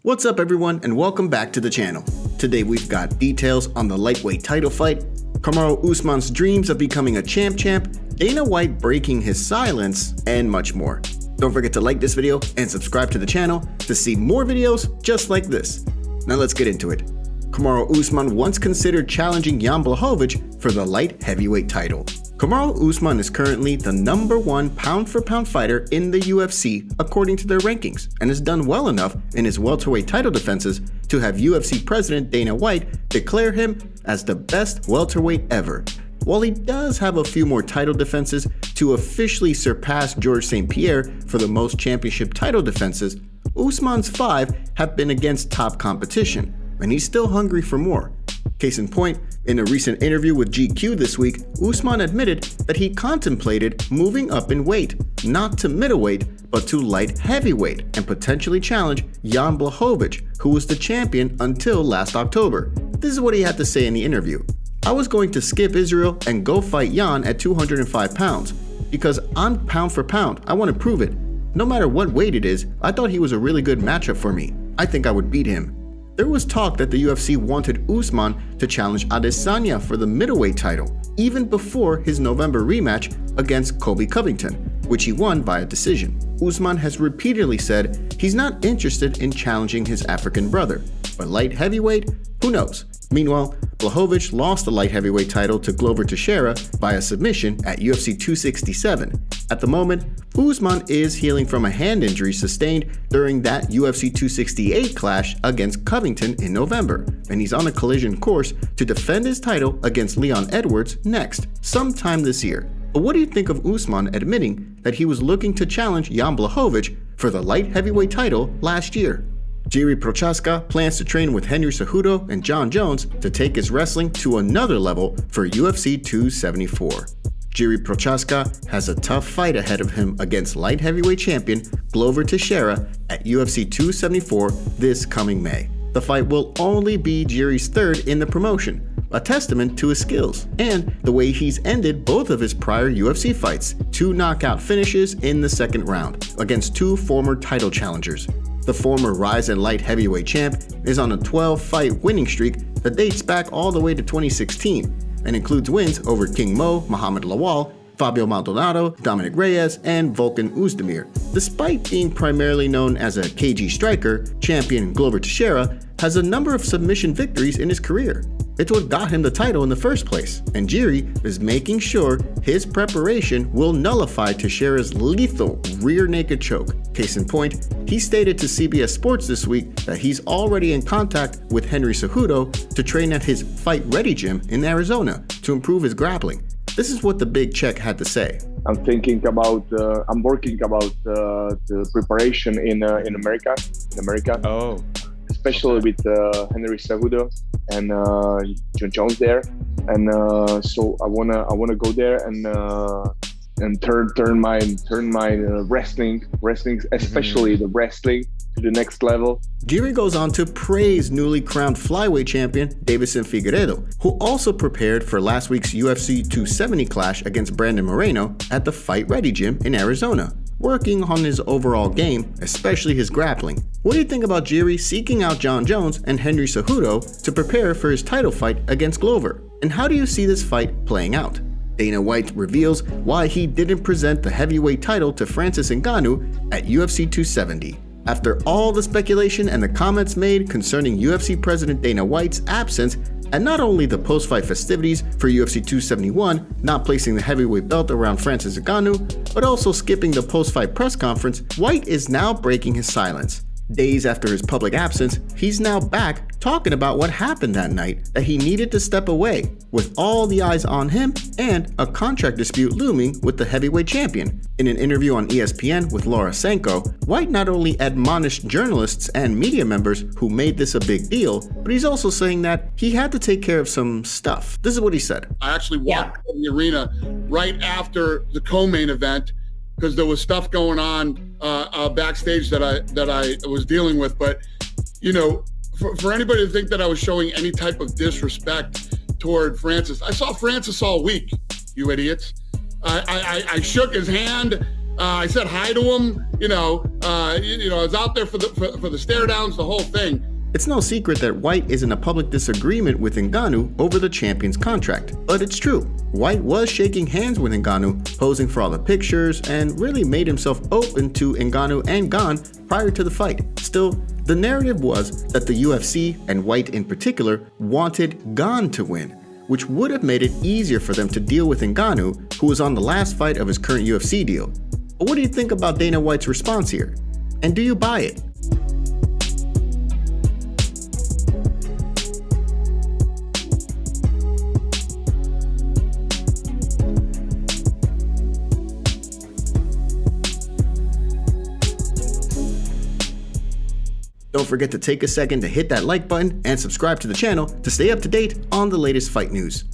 What's up everyone and welcome back to the channel. Today we've got details on the lightweight title fight, Kamaru Usman's dreams of becoming a champ, Dana White breaking his silence, and much more. Don't forget to like this video and subscribe to the channel to see more videos just like this. Now let's get into it. Kamaru Usman once considered challenging Jan Blachowicz for the light heavyweight title. Kamaru Usman is currently the #1 pound-for-pound fighter in the UFC according to their rankings, and has done well enough in his welterweight title defenses to have UFC President Dana White declare him as the best welterweight ever. While he does have a few more title defenses to officially surpass Georges St. Pierre for the most championship title defenses, Usman's 5 have been against top competition, and he's still hungry for more. Case in point, in a recent interview with GQ this week, Usman admitted that he contemplated moving up in weight, not to middleweight, but to light heavyweight, and potentially challenge Jan Blachowicz, who was the champion until last October. This is what he had to say in the interview. "I was going to skip Israel and go fight Jan at 205 pounds, because I'm pound for pound, I want to prove it. No matter what weight it is, I thought he was a really good matchup for me. I think I would beat him." There was talk that the UFC wanted Usman to challenge Adesanya for the middleweight title, even before his November rematch against Colby Covington, which he won via decision. Usman has repeatedly said he's not interested in challenging his African brother, but light heavyweight, who knows? Meanwhile, Blachowicz lost the light heavyweight title to Glover Teixeira via submission at UFC 267. At the moment, Usman is healing from a hand injury sustained during that UFC 268 clash against Covington in November, and he's on a collision course to defend his title against Leon Edwards next, sometime this year. But what do you think of Usman admitting that he was looking to challenge Jan Blachowicz for the light heavyweight title last year? Jiri Prochazka plans to train with Henry Cejudo and Jon Jones to take his wrestling to another level for UFC 274. Jiri Prochazka has a tough fight ahead of him against light heavyweight champion Glover Teixeira at UFC 274 this coming May. The fight will only be Jiri's third in the promotion, a testament to his skills and the way he's ended both of his prior UFC fights, 2 knockout finishes in the second round against 2 former title challengers. The former Rise and Light heavyweight champ is on a 12-fight winning streak that dates back all the way to 2016 and includes wins over King Mo, Muhammad Lawal, Fabio Maldonado, Dominic Reyes, and Volkan Oezdemir. Despite being primarily known as a cagey striker, champion Glover Teixeira has a number of submission victories in his career. It's what got him the title in the first place, and Jiri is making sure his preparation will nullify Teixeira's lethal rear naked choke. Case in point, he stated to CBS Sports this week that he's already in contact with Henry Cejudo to train at his Fight Ready gym in Arizona to improve his grappling. This is what the Big Check had to say. I'm working about the preparation in America. Oh. Especially with Henry Cejudo and Jon Jones there, and so I wanna go there and turn my wrestling, especially the wrestling, to the next level. Jiri goes on to praise newly crowned flyweight champion Deiveson Figueiredo, who also prepared for last week's UFC 270 clash against Brandon Moreno at the Fight Ready gym in Arizona, working on his overall game, especially his grappling. What do you think about Jiri seeking out Jon Jones and Henry Cejudo to prepare for his title fight against Glover? And how do you see this fight playing out? Dana White reveals why he didn't present the heavyweight title to Francis Ngannou at UFC 270. After all the speculation and the comments made concerning UFC President Dana White's absence at not only the post-fight festivities for UFC 271, not placing the heavyweight belt around Francis Ngannou, but also skipping the post-fight press conference, White is now breaking his silence. Days after his public absence, he's now back talking about what happened that night, that he needed to step away, with all the eyes on him and a contract dispute looming with the heavyweight champion. In an interview on ESPN with Laura Sanko, White not only admonished journalists and media members who made this a big deal, but he's also saying that he had to take care of some stuff. This is what he said. I actually walked in the arena right after the co-main event because there was stuff going on backstage that I was dealing with. But, you know, for anybody to think that I was showing any type of disrespect toward Francis, I saw Francis all week, you idiots. I shook his hand. I said hi to him. I was out there for the stare downs, the whole thing. It's no secret that White is in a public disagreement with Ngannou over the champion's contract, but it's true. White was shaking hands with Ngannou, posing for all the pictures, and really made himself open to Ngannou and Gane prior to the fight. Still, the narrative was that the UFC, and White in particular, wanted Gane to win, which would have made it easier for them to deal with Ngannou, who was on the last fight of his current UFC deal. But what do you think about Dana White's response here? And do you buy it? Don't forget to take a second to hit that like button and subscribe to the channel to stay up to date on the latest fight news.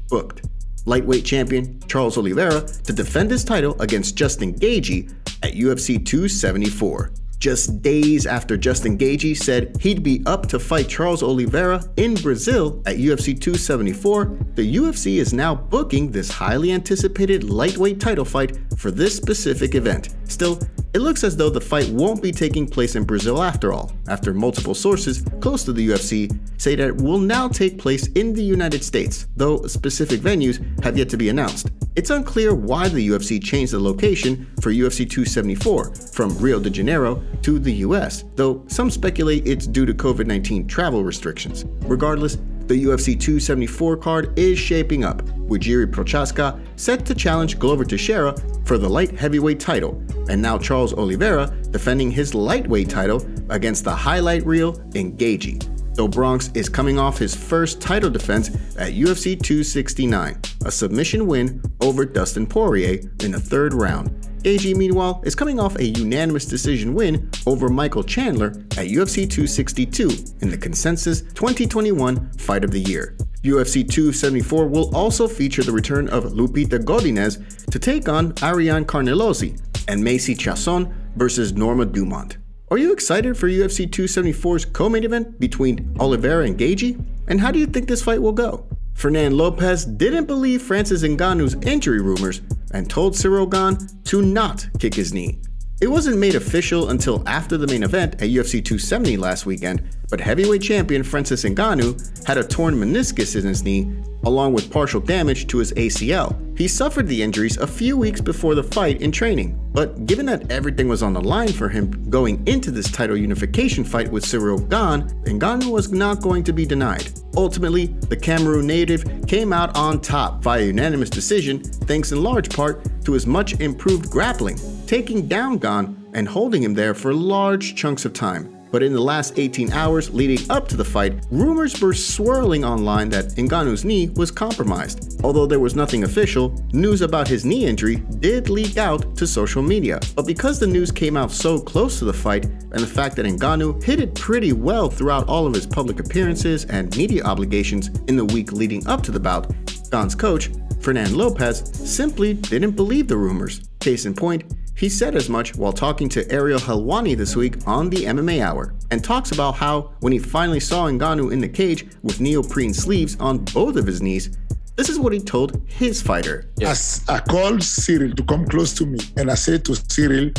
Booked. Lightweight champion Charles Oliveira to defend his title against Justin Gaethje at UFC 274. Just days after Justin Gaethje said he'd be up to fight Charles Oliveira in Brazil at UFC 274, the UFC is now booking this highly anticipated lightweight title fight for this specific event. Still, it looks as though the fight won't be taking place in Brazil after all, after multiple sources close to the UFC say that it will now take place in the United States, though specific venues have yet to be announced. It's unclear why the UFC changed the location for UFC 274 from Rio de Janeiro to the US, though some speculate it's due to COVID-19 travel restrictions. Regardless, the UFC 274 card is shaping up, with Jiri Prochazka set to challenge Glover Teixeira for the light heavyweight title, and now Charles Oliveira defending his lightweight title against the highlight reel in Gaethje, though Bronx is coming off his first title defense at UFC 269, a submission win over Dustin Poirier in the third round. Gaethje, meanwhile, is coming off a unanimous decision win over Michael Chandler at UFC 262 in the consensus 2021 Fight of the Year. UFC 274 will also feature the return of Lupita Godinez to take on Ariane Carnelosi and Macy Chiasson versus Norma Dumont. Are you excited for UFC 274's co-main event between Oliveira and Gaethje? And how do you think this fight will go? Fernand Lopez didn't believe Francis Ngannou's injury rumors and told Cyril Gane to not kick his knee. It wasn't made official until after the main event at UFC 270 last weekend, but heavyweight champion Francis Ngannou had a torn meniscus in his knee, along with partial damage to his ACL. He suffered the injuries a few weeks before the fight in training, but given that everything was on the line for him going into this title unification fight with Cyril Gane, Ngannou was not going to be denied. Ultimately, the Cameroon native came out on top via unanimous decision, thanks in large part to his much improved grappling, taking down Gane and holding him there for large chunks of time. But in the last 18 hours leading up to the fight, rumors were swirling online that Ngannou's knee was compromised. Although there was nothing official, news about his knee injury did leak out to social media. But because the news came out so close to the fight, and the fact that Ngannou hit it pretty well throughout all of his public appearances and media obligations in the week leading up to the bout, Gane's coach, Fernand Lopez, simply didn't believe the rumors. Case in point, he said as much while talking to Ariel Helwani this week on the MMA Hour, and talks about how when he finally saw Ngannou in the cage with neoprene sleeves on both of his knees, this is what he told his fighter. As I called Cyril to come close to me, and I said to Cyril,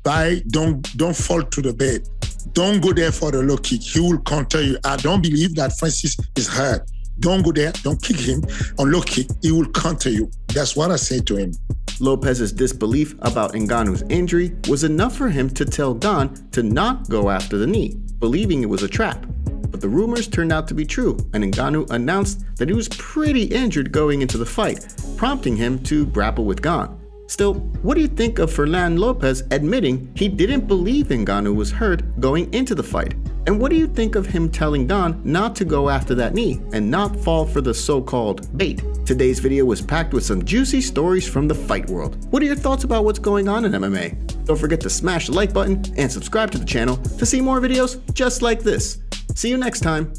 don't fall to the bed. Don't go there for the low kick. He will counter you. I don't believe that Francis is hurt. Don't go there. Don't kick him on low kick. He will counter you. That's what I said to him. Lopez's disbelief about Ngannou's injury was enough for him to tell Gane to not go after the knee, believing it was a trap. But the rumors turned out to be true, and Ngannou announced that he was pretty injured going into the fight, prompting him to grapple with Gane. Still, what do you think of Fernand Lopez admitting he didn't believe Ngannou was hurt going into the fight? And what do you think of him telling Gane not to go after that knee and not fall for the so-called bait? Today's video was packed with some juicy stories from the fight world. What are your thoughts about what's going on in MMA? Don't forget to smash the like button and subscribe to the channel to see more videos just like this. See you next time.